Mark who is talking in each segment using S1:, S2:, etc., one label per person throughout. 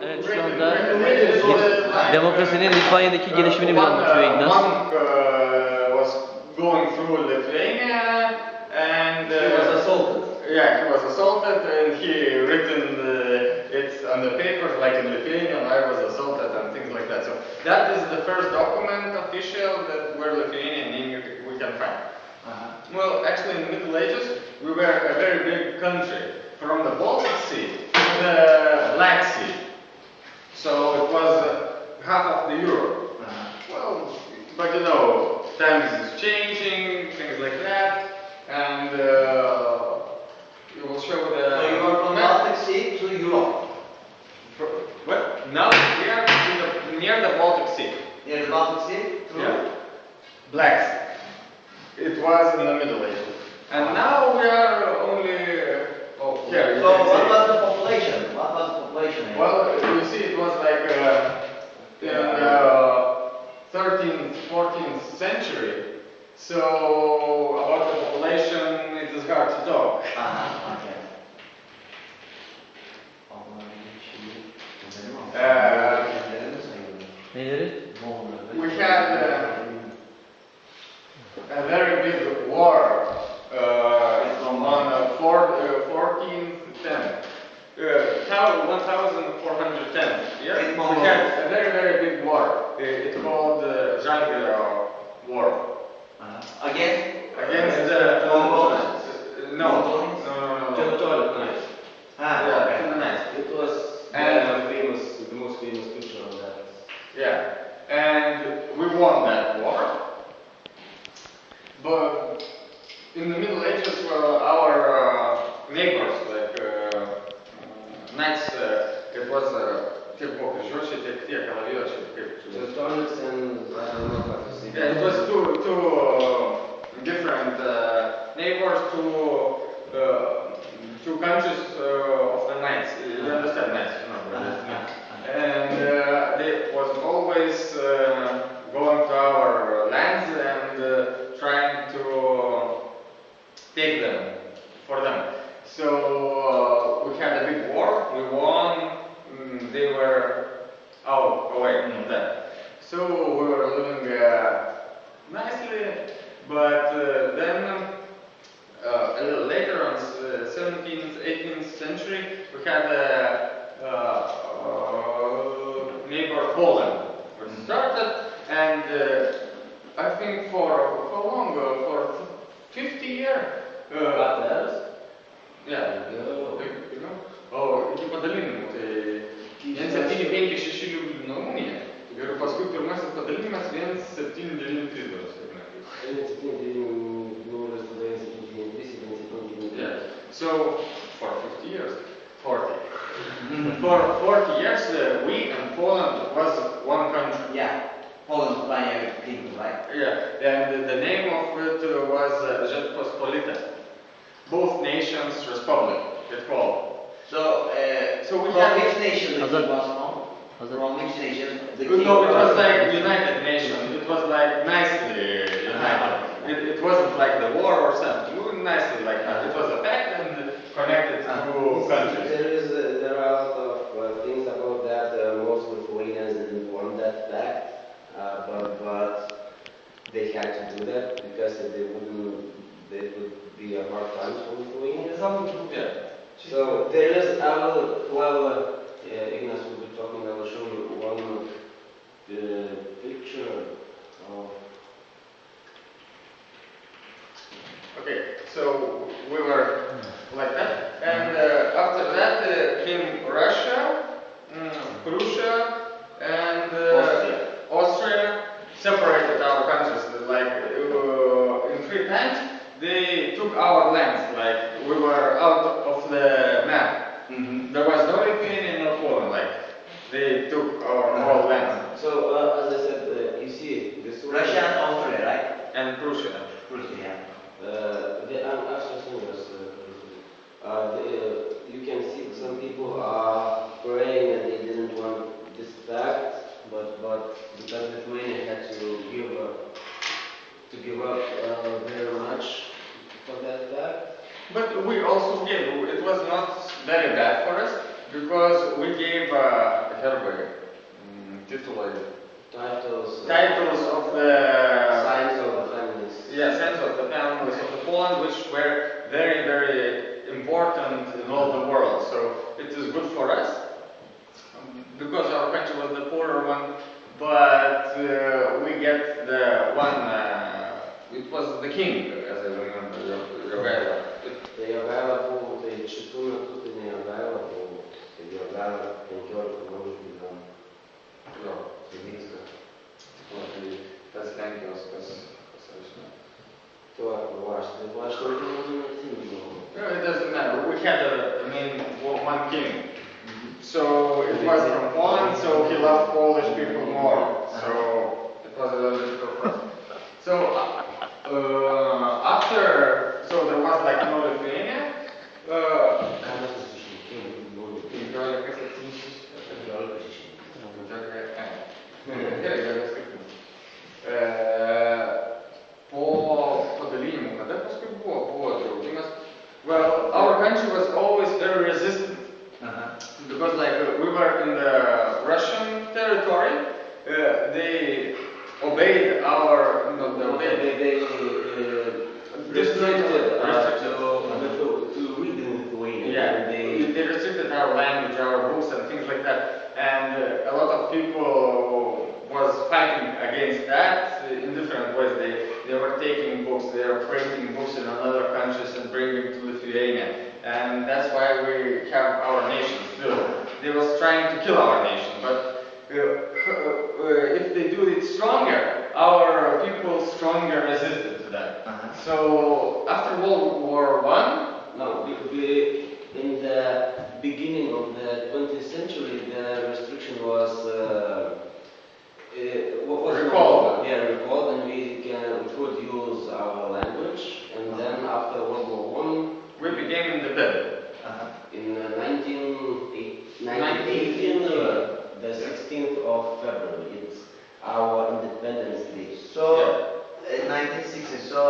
S1: Evet, şu anda demokrasinin Litvanya'daki gelişimini bir anlatıyor İgnas.
S2: Was going through Lithuania and
S3: he was assaulted.
S2: Yeah, he was assaulted and he written it on the paper like in Lithuanian. I was assaulted and things like that. So that is the first document official that where Lithuanian name we can find. Well, actually, in the Middle Ages, we were a very big country, from the Baltic Sea to the Black Sea. So it was half of the Europe. Well, but you know, times is changing, things like that, and you will show the.
S3: So you are from Baltic Sea to Europe.
S2: What? Now we are near the Baltic Sea.
S3: Near the Baltic Sea to
S2: Black Sea. It was in the Middle Ages. And now we are only here.
S3: So what was the population? What was the population?
S2: Well, you see, it was like in the 13th, 14th century. So about the population, it is hard to talk.
S3: Okay.
S2: We had a very big war on 1410. 1410. Yes, we had a very, very big war. It's called the Žalgirio War. Against the
S3: Mongols?
S2: No.
S3: Teutonic.
S2: Nice.
S3: It was the most famous picture of that.
S2: Yeah, and we won that war. But in the Middle Ages, well, our neighbors, like knights, it was tiek vokiečiai, tiek kalaviečiai, kaip
S3: Teutonics and I don't know how to say that.
S2: Yeah, it was two different neighbors, two countries of the knights. You understand knights, you know? And they was always going to our lands and trying to take them for them. So we had a big war. We won. They were away from that. So we were living nicely, but then a little later, on 17th, 18th century, we had a neighbor Poland. We started, and I think for long, for 50 years. Yeah. O iki padalinimų, tai 1,756 Liublino unija ir paskui pirmasis padalinimas 1,793 Yeah. So for 50 years, 40. For 40 years, we and Poland was one country.
S3: Yeah, Poland, Litvania, people, right?
S2: Yeah, and the name of it was Rzeczpospolita. Both nations republic, it's called. So we
S3: from
S2: had
S3: which nation the king was from? From which nation the king
S2: No, it was
S3: from?
S2: like United Nations. It was like nicely united. It wasn't like the war or something. We were nicely like that. It was a pact and connected to countries.
S4: There are a lot of things about that. Most Lithuanians didn't want that fact, but they had to do that because it would be a hard time for Lithuania.
S2: Yeah.
S4: So there is, Ignas will be talking, I will show you one picture of.
S2: Okay, so we were like that, and after that came Russia, Prussia, and Austria separated our countries. Like in 3 times, they took our lands. Like we were out of the map. There was no Lithuania, no Poland. Like they took our whole land.
S4: So as I said, you see this
S3: Russia and Austria, right?
S2: And Prussia.
S3: Prussia, yeah.
S4: You can see some people are praying and they didn't want this fact, but because Lithuania had to give up very much for that fact.
S2: But we also gave. It was not very bad for us because we gave herbai, titulai.
S4: Titles
S2: Of the
S4: signs of the families.
S2: yeah, signs of the families of the Poland, which were very, very important in all the world. So it is good for us because our country was the poorer one, but we get the one. It was the king, as I remember, Yerel.
S4: Tai Jogaila buvo, tai šitų metų tai ne Jogaila buvo, tai Jogaila 15 metų gyveno.
S2: Jo,
S4: Tai vyksta.
S2: tai tas Lenkijos, kas aš ne.
S4: Tuo, aš neatsimenu.
S2: No, it doesn't matter. We had one king. So it was from Poland, so he loved Polish people more. So it was a little bit difficult. So so there was like no Lithuania. Po padalijimų, kada paskui buvo draudimas. Well, our country was always very resistant. Because we were in the Russian territory, they obeyed our,
S4: They restricted to read in Lithuania.
S2: yeah, they restricted our language, our books and things like that. And a lot of people was fighting against that in different ways. They were taking books, they were printing books in other countries and bringing to Lithuania. And that's why we have our nation still. They was trying to kill our nation, but if they do it stronger, our people stronger resisted to that. So after World War I,
S4: No, in the beginning of the 20th century, the restriction was
S2: Recalled.
S4: Yeah, recalled, and we could use our language. And then after World War I,
S2: we became independent.
S4: in 1918, the 16th of February, it's our Independence Day.
S5: So, in 1960, so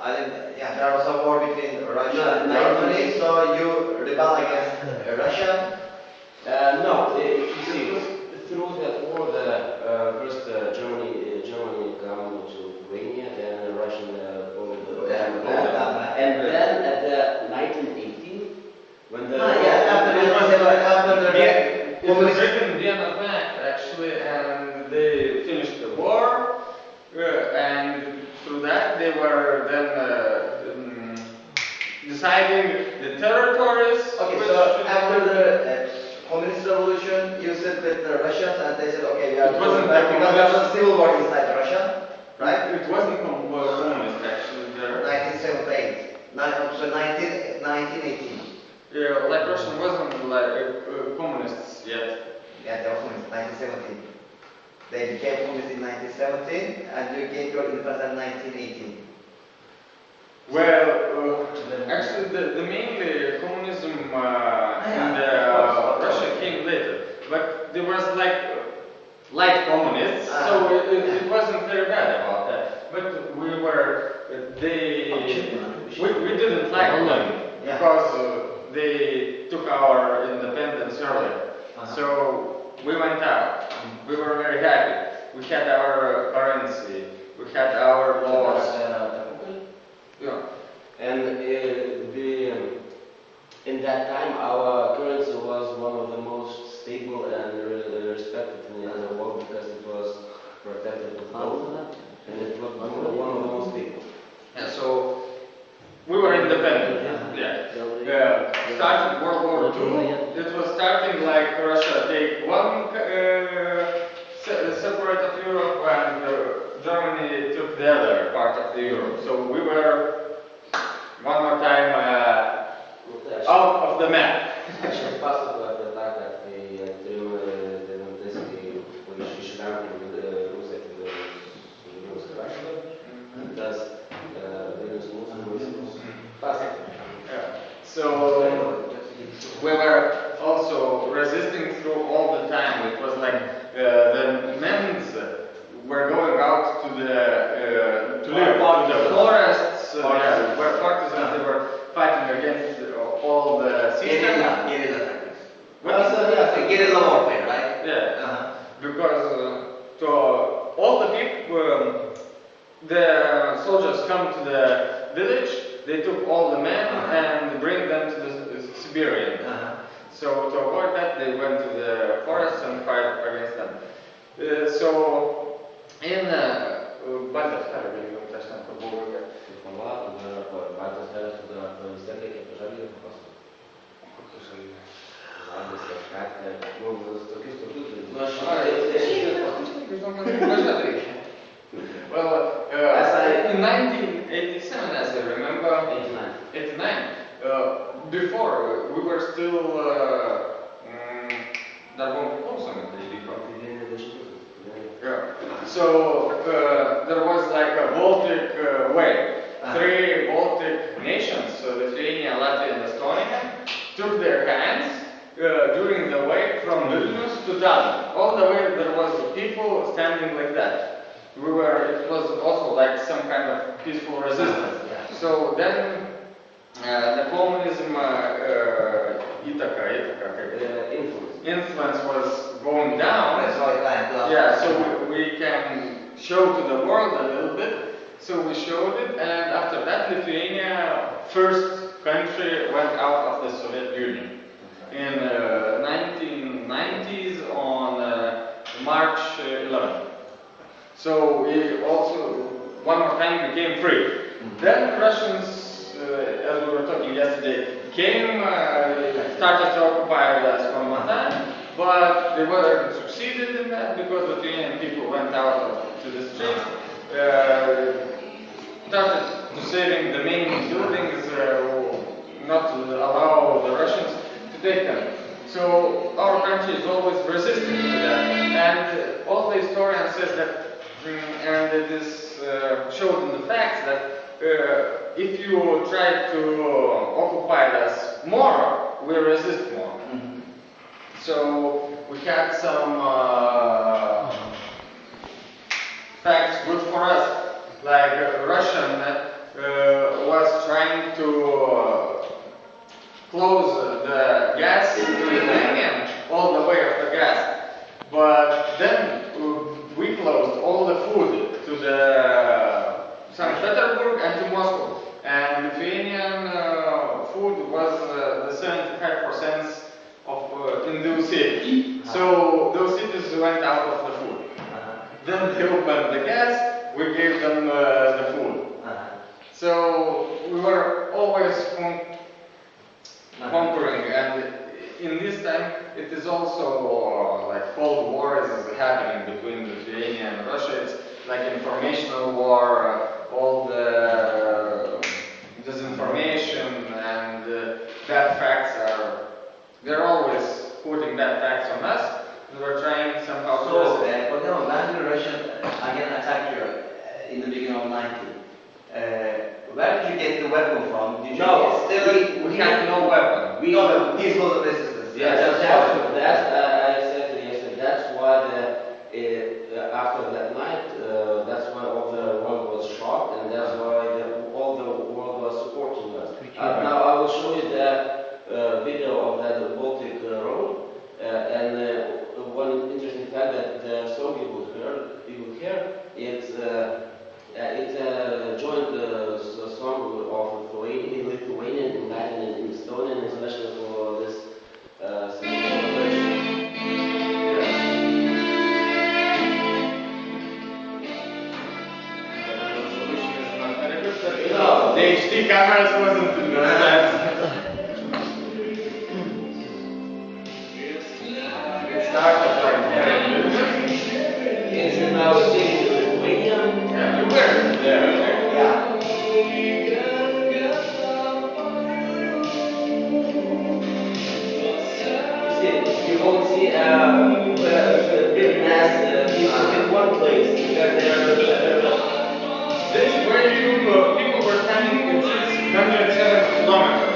S5: there was a war between Russia and
S4: No,
S5: Germany, so you rebel against Russia?
S4: No, you see, through that war, first Germany come to Lithuania, then the Russian followed and then at the 1918, when the
S2: It was written in Vienna Pact actually, and they finished the war, and through that they were then deciding the territories.
S5: Okay,
S2: which
S5: so
S2: should-
S5: after the communist revolution, you said with the Russians, and they said, okay, we are
S2: It wasn't
S5: back
S2: the
S5: because there was a civil war inside Russia, right?
S2: It wasn't communist actually.
S5: 1978, so 1918.
S2: Yeah, like Russia wasn't like communists yet.
S5: Yeah, they were communists, 1917. They became communist in 1917, and you gained your independence in 1918.
S2: Well, actually, the mainly communism in Russia came later, but there was like light communists, so it wasn't very bad about that. But we didn't like them because they took our independence earlier. So we went out. We were very happy. We had our currency. We had our laws. Yeah.
S4: And in that time, our currency was one of the most stable and respected in the world because it was protected with gold, and it was one of the most stable.
S2: And so we were independent. Started World War II. It was starting like Russia take one separate of Europe, and Germany took the other part of the Europe. So we were one more time out of the map.
S4: Aš jums pasakoju apie tą, kad kai turėjome devintais, kai iš Lenkų Rusija sujungus kraštą, tas Vilnius mūsų pasakoja.
S2: So we were also resisting through all the time. It was like the men were going out to live to the forests, because to all the people, the soldiers come to the village, they took all the men and bring them to the Siberian. So to avoid that, they went to the forest and fight against them. So in Baltijos karo, jeigu aš ten pabuvau.
S4: Baltijos kelias tada vis tiek reikia apie žalį papasakoti.
S2: Kokią šalį?
S4: Žalės kažką, tokius dalykus.
S2: Well, in 1987, as I remember, 89, before we were still dar buvom priklausomi, tai įvyko. Yeah. So there was like a Baltic way. 3 Baltic nations, Lithuania, Latvia, and Estonia, took their hands during the way from Vilnius to Tallinn. All the way there was people standing like that. It was also like some kind of peaceful resistance. So then the communism influence was going down.
S5: That's why I
S2: Yeah, so we can show to the world a little bit. So we showed it, and after that, Lithuania, first country, went out of the Soviet Union in 1990s on March 11th. So we also, one more time, became free. Then Russians, as we were talking yesterday, came, started to occupy us from Matan, but they weren't succeeded in that because Lithuanian people went out to the streets, started to saving the main buildings, not to allow the Russians to take them. So our country is always resisting to that, and all the historian says that, and it is showed in the facts that if you try to occupy us more, we resist more. So we had some facts good for us, like Russian was trying to close the gas to Lithuania, all the way of the gas, but then we closed all the food to the St. Petersburg and to Moscow, and Lithuanian food was the 75% of in those cities. So those cities went out of the food. Then they opened the gas, we gave them the food. So we were always conquering, and in this time it is also like Cold War is happening between Lithuania and Russia. It's like informational war, all the disinformation and bad facts they're always putting bad facts on us. We were trying somehow to
S5: So, when the Russians again attacked Europe in the beginning of 19, where did you get the weapon from? Did you
S2: we had no weapon.
S5: We got peaceful resistance.
S4: Yeah, I said yesterday, that's why after that night, that's why all the world was shocked, and that's why all the world was supporting us. Now I will show you the video of that Baltic road, and one interesting fact that the song you will hear, it's a joint song of Lithuanian, Latin, and Estonian, especially for this celebration.
S2: The HD cameras wasn't in that. It started like
S4: Is now singing Lithuanian?
S2: yeah, you were there.
S5: Yeah.
S4: See, you won't see a big mass in one place because
S2: This is where people were standing in 607 kilometers.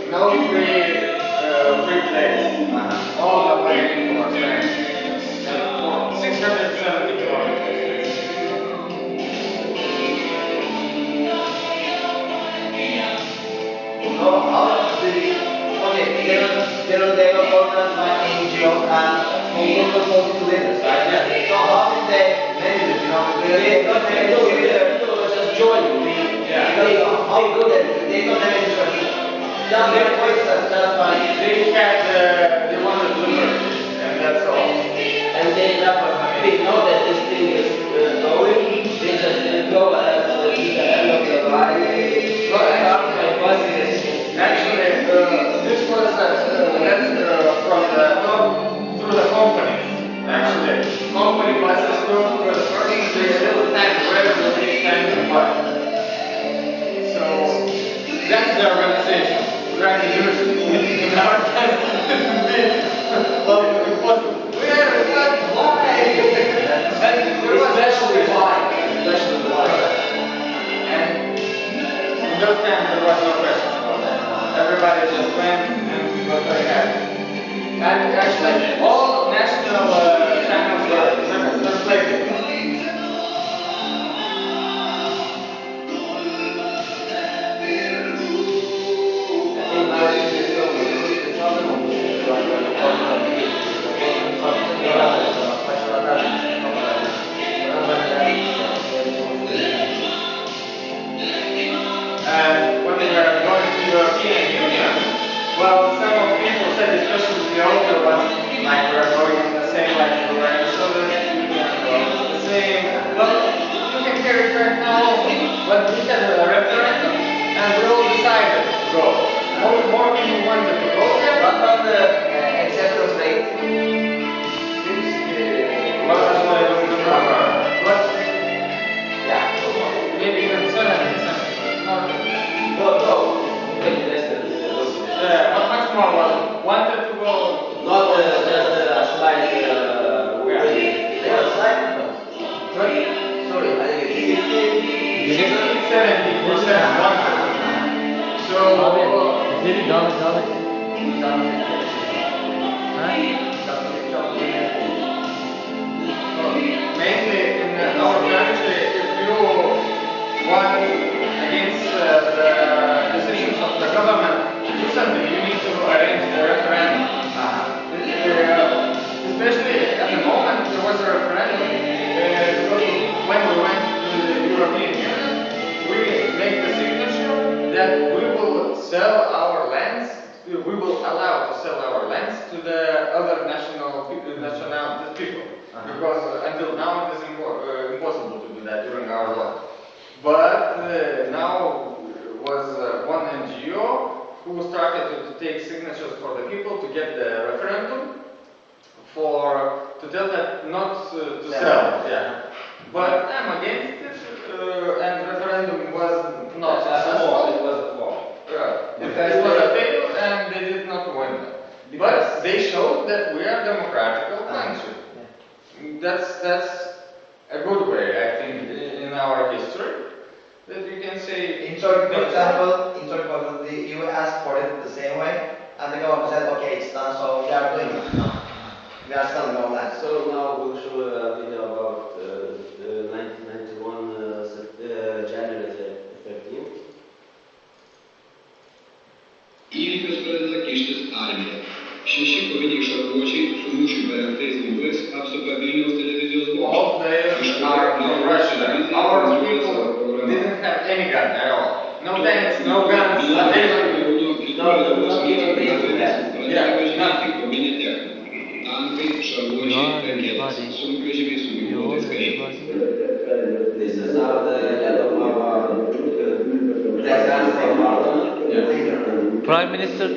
S2: No free place. All the way people are standing. 670 kilometers.
S5: they were organized by NGOs and local political leaders, right? Yeah. So how did they manage it? You know, they don't have any just join. How good they don't have any structure. Just their voices, just fine.
S2: They wanted to learn, and that's all.
S4: And they know that this thing is going. They just go and to the end of the line.
S2: Actually, this was from through the company. Actually, company buses go through the first, they still stand where they stand in the So that's the organization. We're trying to do it in our time. Why?
S5: Especially why?
S2: And in those times there was no question about that. Everybody just went and was very happy. And actually all national channels were translated. And when we were going to the European Union, well, some of people said, especially the older ones, like we're going in the same like we were in the Soviet Union, or the same. Well, you can hear it right now also. But we had a referendum, and we all decided to go. More people wanted to go there.
S5: What about the acceptance rate?
S2: Well, that's why I don't remember. But
S5: Yeah.
S2: maybe even 7%.
S4: No, maybe less than
S2: How much more was it? Wanted to go.
S4: not just a slight
S5: They are silent. Sorry, I think it's
S2: 70% wanted. So,
S1: Abi, izledik, devam et. Ha?
S2: mainly in our country, if you want against the decisions of the government to do something, you need to arrange the referendum. Especially at the moment, there was a referendum. When we went to the European Union, we made the signature that we will sell our lands. We will allow to sell our lands to the other nationalities people. Because until now it is impossible to do that during our law. But now was one NGO who started to take signatures for the people to get the referendum to tell that not to sell. Yeah. But I'm against it, and referendum was not successful.
S4: It was a fall.
S2: It was a fail, and they did not win. But they showed that we are a democratic country. That's a good way, I think, in our history, that you can say.
S5: In Turkey, for example, you asked for it the same way, and the government said, okay, it's done, so we are doing it. We are selling all that.
S4: So now we'll show a video about the 1991 January 13th.
S6: Įvykius pradeda kištis armija. 6 koviniai šarvuočiai su mūšiui parengtais ginklais apsupa Vilniaus televizijos
S2: All
S6: bokštą.
S2: players are from Russia. Our people didn't have any gun at all. No tanks, no guns, nothing.
S6: Tankai, šarvuočiai, raketos, sunkvežimiai su ginkluotais kariais.
S4: This is how the head of our
S1: Prime Minister.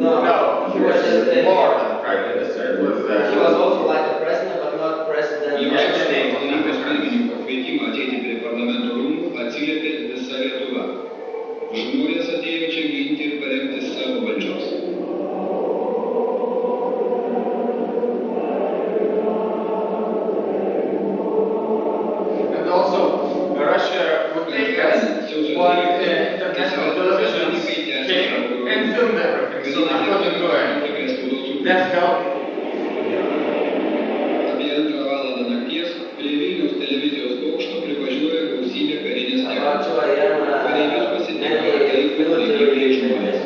S2: No, he was more than prime minister. It was,
S4: He was also like the president, but not president.
S6: Jaučiu tarybos pirmininko kvietimą ateiti prie parlamento rūmų atsiliepė visa Lietuva. Žmonės atėjo čia ginti ir paremti savo valdžios.
S2: and also Russia would take us when international television came and filmed everything, so we couldn't do anything. That helped.
S6: Apie 2 valandą nakties prie Vilniaus televizijos bokšto privažiuoja gausybė karinės technikos. Kareivius pasitiko ginklais žmonės.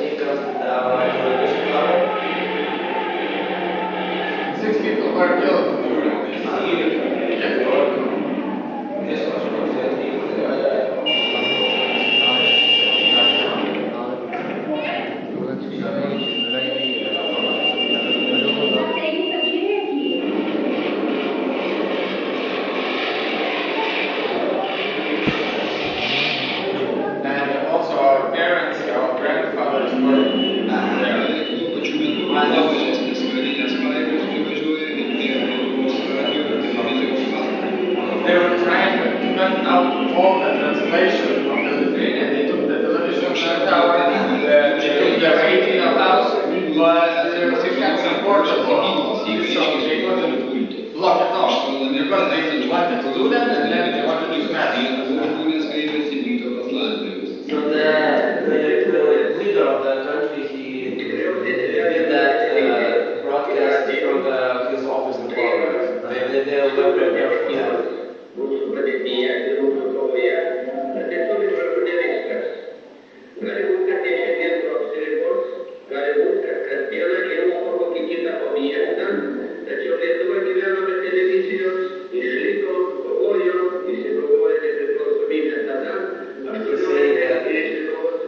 S2: population of the Lithuania. They took the television tower, they took the rating of house, but we had some portable, so they couldn't block it off because they wanted to do that and then they wanted to smash it.
S4: So the leader of the country, he did that broadcast from his office in Parliament. They were prepared for that.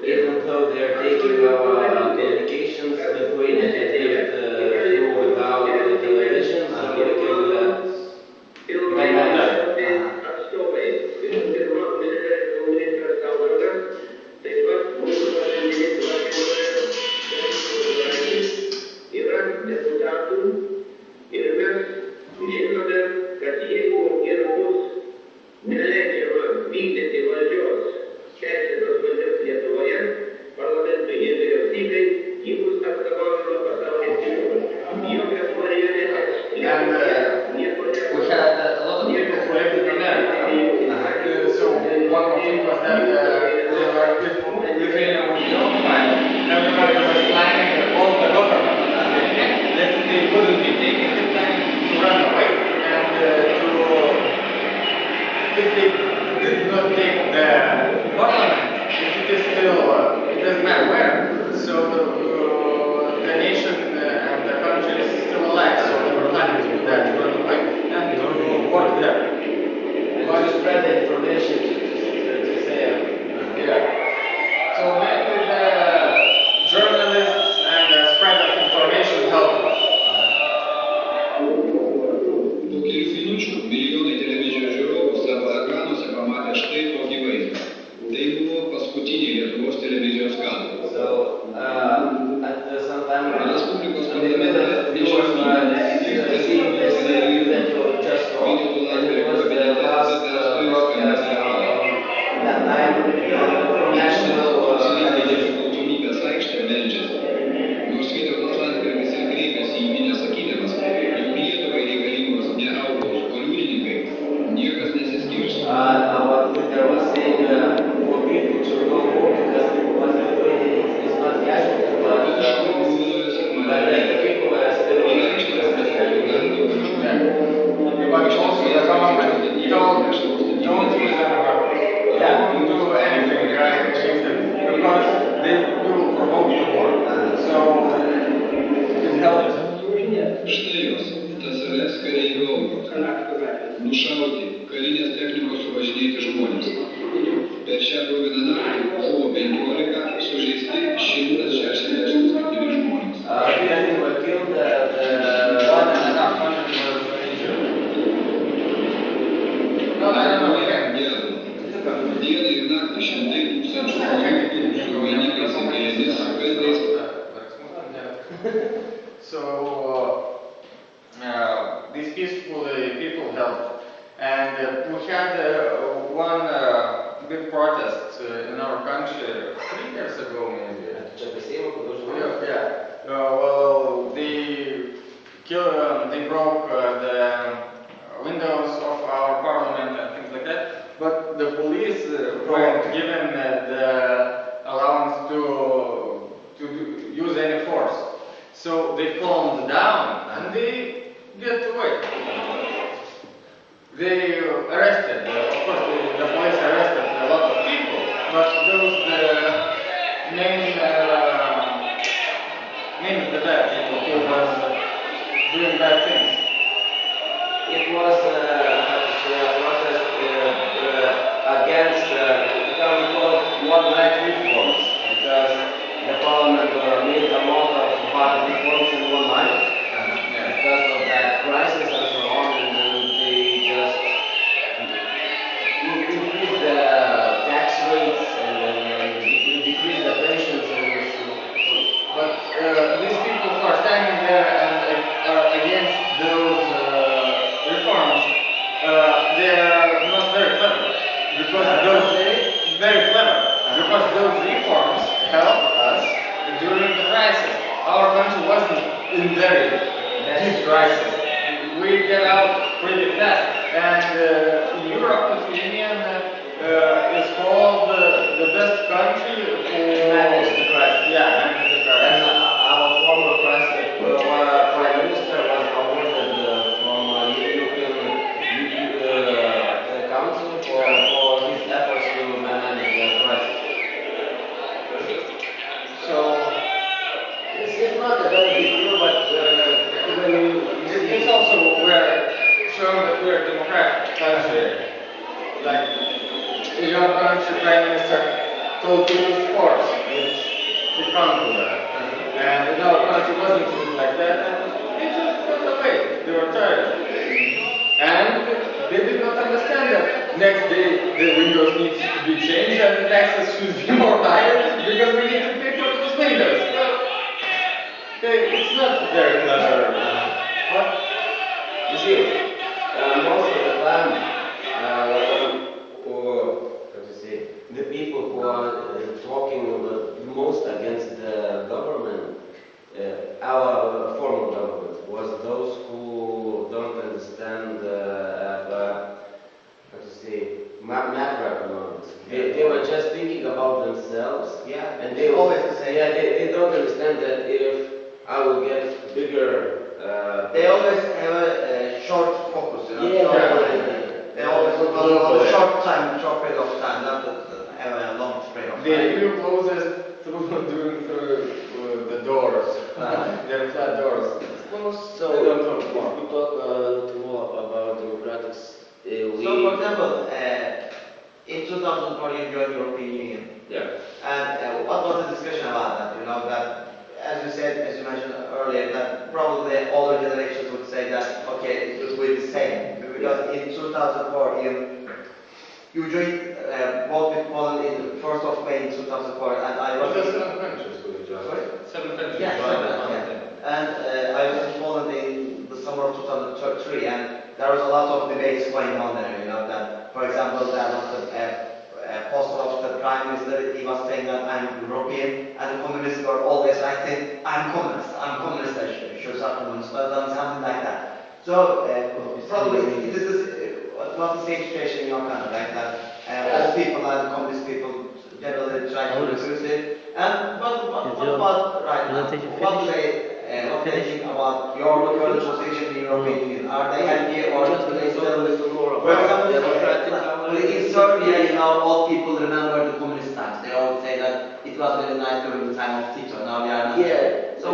S4: Even though they are taking our communications, Lithuania has lived through without television, and we can do that.
S2: These peaceful people helped, and we had one big protest in our country 3 years ago, maybe. Well, they broke the windows of our parliament and things like that. But the police weren't given the allowance to use any force. So they calmed down and they get away. They arrested, of course the police arrested a lot of people, but those named the bad people who was doing bad things.
S4: It was a protest against, we call it one-night reforms, because the parliament made a lot of hard reforms in one night, because of that crisis and so on, and then they just increased the tax rates and decreased the pensions and so.
S2: But these people who are standing there and are against those reforms, they are not very clever, because in very deep crisis. We get out pretty fast, and in Europe, Lithuania is called the best country to
S4: Manage the crisis.
S2: Yeah, manage the crisis.
S4: And our former Prime Minister was awarded from European Council for his efforts to manage the crisis. So it's not a very big deal, but when you
S2: It's also we're showing that we're a democratic country. Like your country prime minister told to use force, which he can't do that. And in our country wasn't used like that, and they just went away. They were tired. And they did not understand that next day the windows need to be changed and the taxes should be more higher because we need to pay for those windows. It's not very clever.
S4: But you see, most of the time, the people who are talking the most against the government, our former government, was those who don't understand macroeconomics. They were just thinking about themselves.
S5: Yeah,
S4: and they
S5: always the same.
S4: Yeah, they don't understand that if I will get bigger.
S5: They always have a short focus, you know. They always look on a short period of time, not have a long period of time.
S2: The view closes through the doors. They're flat doors.
S4: So
S2: They don't talk
S4: if
S2: more.
S4: we talk a little more about democratics,
S5: So, for example, in 2004 you joined the European Union, and what was the discussion about that? You know, that, as you said, as you mentioned earlier, that probably older generations would say that, okay, it will be the same. Because in 2004, you joined both with Poland in the 1st of May in 2004, and I was...
S2: But there's 7 countries to the job.
S5: Sorry?
S2: 7 countries.
S5: Yeah,
S2: joined
S5: seven,
S2: at one
S5: yeah.
S2: time.
S5: And I was in Poland in the summer of 2003, and there was a lot of debates going on there, you know, that, for example, there was the poster of the Prime Minister, he was saying that I'm European, and the communists were always writing, I'm communist, I should start communist, but something like that. So, probably, it is not the same situation in your country, right, that all people and communist people generally try to reduce it. And what about right now? What do they think about your current position in the European Union? Are they happy or do they still... For example, in Serbia, you know, all people remember the communist times. They all say that it was very nice during the time of Tito. Now we are not.
S4: Yeah.
S5: So,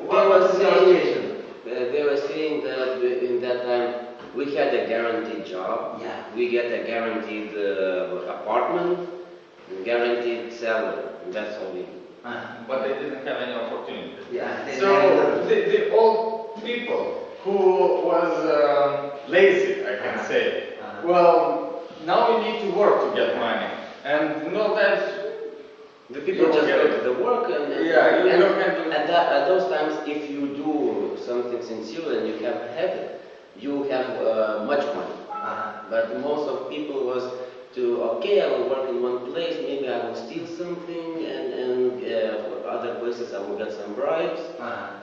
S5: what was the situation?
S4: They were saying that in that time we had a guaranteed job.
S5: Yeah.
S4: We get a guaranteed apartment, guaranteed salary. That's all we.
S2: But they didn't have any opportunity.
S5: Yeah.
S2: So the old people who was lazy, I can say, well, now we need to work to get money. And no times
S4: The people just go to the work and at those times, if you do something sincere and you have habit, you have much money. But most of people was to, okay, I will work in one place, maybe I will steal something, and for other places I will get some bribes,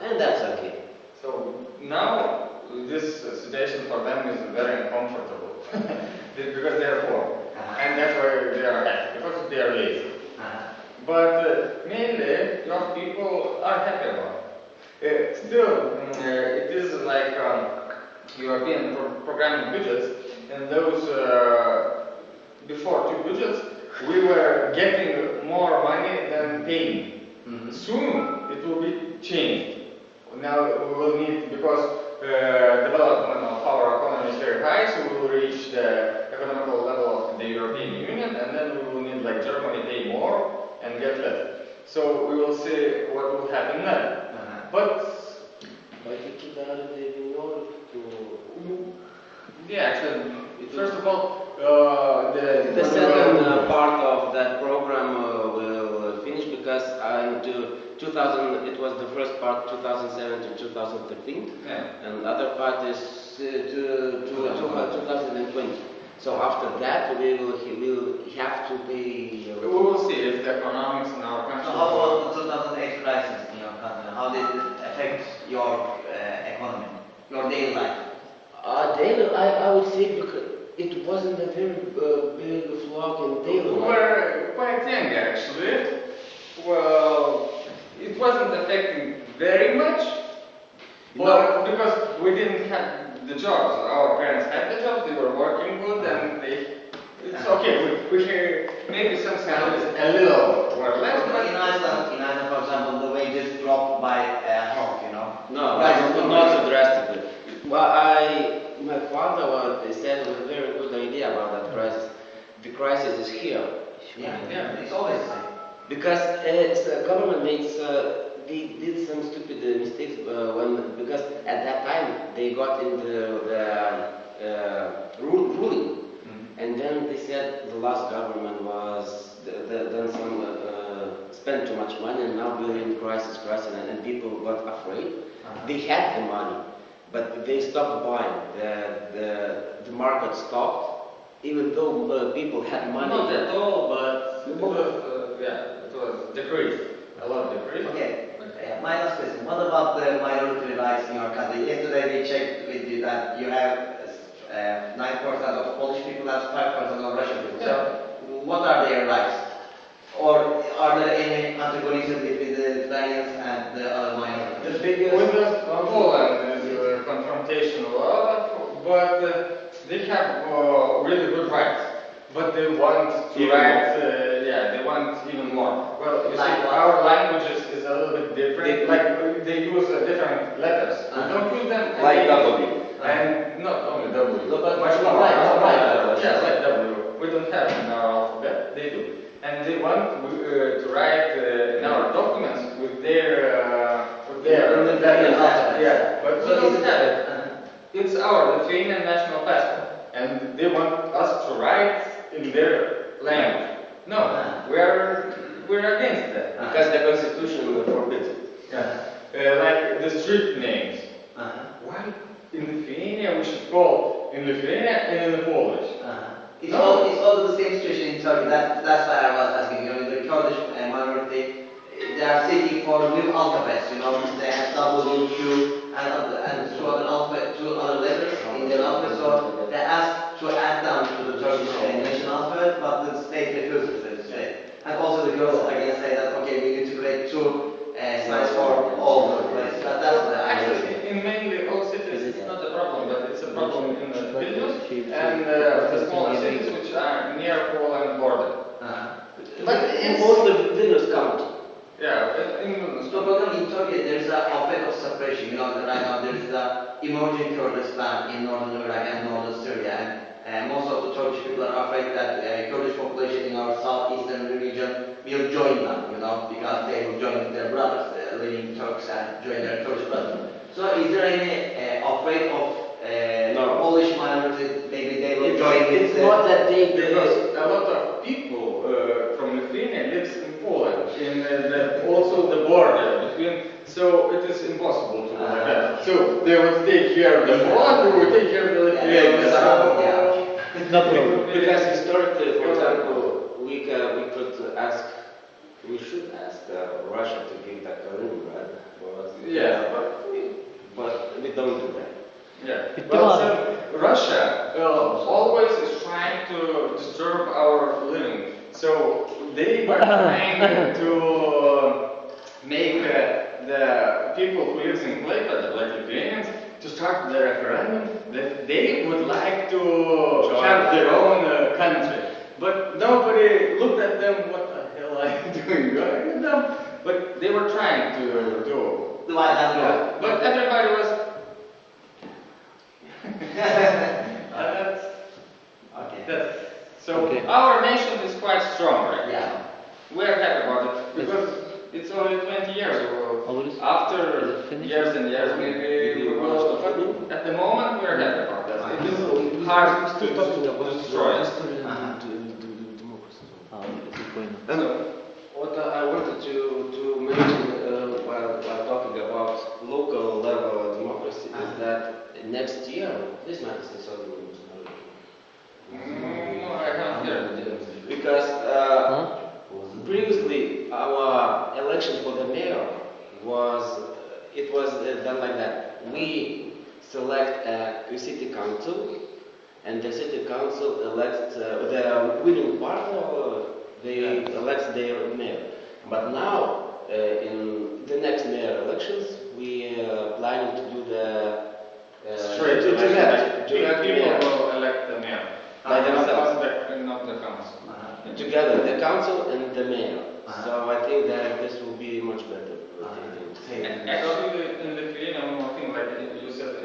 S4: and that's okay.
S2: So now this situation for them is very uncomfortable because they are poor, and that's why they are happy because they are lazy. But mainly, young people are happy about it. Still, it is like European programming budgets, and those before 2 budgets, we were getting more money than paying. Soon it will be changed. Now we will need, because development of our economy is very high, so we will reach the economical level of the European Union, and then we will need, like Germany, pay more and get less. So we will see what will happen then. But yeah, actually, first of all,
S4: the second part of that program will finish because in 2000 it was the first part 2007 to 2013, and the other part is to 2020. So after that we will have to pay.
S2: We will see if the economics in our country.
S5: So how was the 2008 crisis in your country? How did it affect your economy, your daily life?
S4: Daily, I would say because it wasn't a very big flock in daily
S2: We
S4: life.
S2: were quite young actually. Well, it wasn't affecting very much, but because we didn't have the jobs. Our parents had the jobs, they were working good, and it's okay. We hear maybe some salaries a little were less, but
S5: In Iceland, for example, the wages dropped by half, you know.
S4: No,
S5: Prices
S4: not so drastically. Well, my father said was a very good idea about that crisis. The crisis is here.
S5: Yeah, it's always the same.
S4: Because the government they did some stupid mistakes because at that time they got into the ruling, and then they said the last government was done some spent too much money, and now we're in crisis, and people got afraid. They had the money, but they stopped buying. The market stopped, even though people had money.
S2: not at all. But it was decreased. A lot of decrease.
S5: Okay, my last question. What about the minority rights in your country? Yesterday we checked with you that you have 9% of Polish people and 5% of Russian people. So, what are their rights? Or are there any antagonism between the Lithuanians and the other minorities?
S2: The biggest Poland is confrontational, but they have really good rights. But they want to write, they want even more. Well, you see, our language is a little bit different. Like they use different letters. We don't use them. and
S3: Like
S2: they-
S3: W.
S2: And not only W,
S5: No, but
S2: much more.
S5: like
S2: Yeah, like W. We don't have in our alphabet. They do, and they want to write in our documents with their
S5: Lithuanian alphabet.
S2: Yeah, but we
S5: So
S2: don't
S5: is it-
S2: have it. It's our Lithuanian national passport, and they want us to write in their language. No, we're against that.
S4: Because the constitution forbids it.
S2: Like the street names. Why in Lithuania we should call in Lithuania and in Polish?
S5: It's all the same situation in Turkey. That's why I was asking. You know, the Kurdish minority, they are seeking for new alphabets. You know, they have W, Q, and two other letters in their alphabet. So they ask to add them to the Turkish national alphabet, but the state refuses it. And also the girls again say that okay, we need to create two signs for all the places. That's the
S2: Actually, in mainly all cities, it's not a problem, but it's a problem in the Vilnius and the smaller cities which are near Poland border. But it's
S4: Most of the Vilnius County.
S2: in Vilnius.
S5: So, but in Turkey, there is a bit of separation. You know, right now there is the emerging Kurdistan in northern Iraq and northern Syria, and most of the Turkish people are afraid that Kurdish population in our southeastern region will join them. You know, because they will join their brothers, living Turks, and join their Turkish brothers. So, is there any afraid of
S4: No.
S5: Polish minority? Maybe they will join
S4: It's
S5: with.
S4: not that they
S2: Because a lot of people from Lithuania lives in Poland, in also the border between, so it is impossible to do like that. So they would take care of the Poland, we would take care of the Lithuanians.
S1: No problem.
S4: Because historically, for example, we should ask Russia to give the Krim, right? But we don't do that.
S2: Well, so Russia always is trying to disturb our living. So they were trying to make the people who live in Klaipėda, like Lithuanians, to start the referendum that they would like to have their own country. But nobody looked at them, what the hell are you doing? Going with them? But they were trying to do. But everybody was. So our nation is quite strong right now. We're happy about it because it's only 20 years ago. After years and years, maybe we will. But at the moment, we're happy about that. It is hard to destroy us.
S4: What I wanted to mention while talking about local level democracy is that next year, this matters in Southern
S2: No, I haven't heard it.
S4: because previously our election for the mayor was done like council, and the city council elects the winning party. They elect their mayor. But now, in the next mayor elections, we are planning to do the
S2: Straight election.
S4: direct
S2: People
S4: mayor.
S2: will elect the mayor.
S4: By themselves.
S2: Not the council.
S4: Together, the council and the mayor. So I think that this will be much better.
S2: And actually, in Lithuania, one more thing, like you said,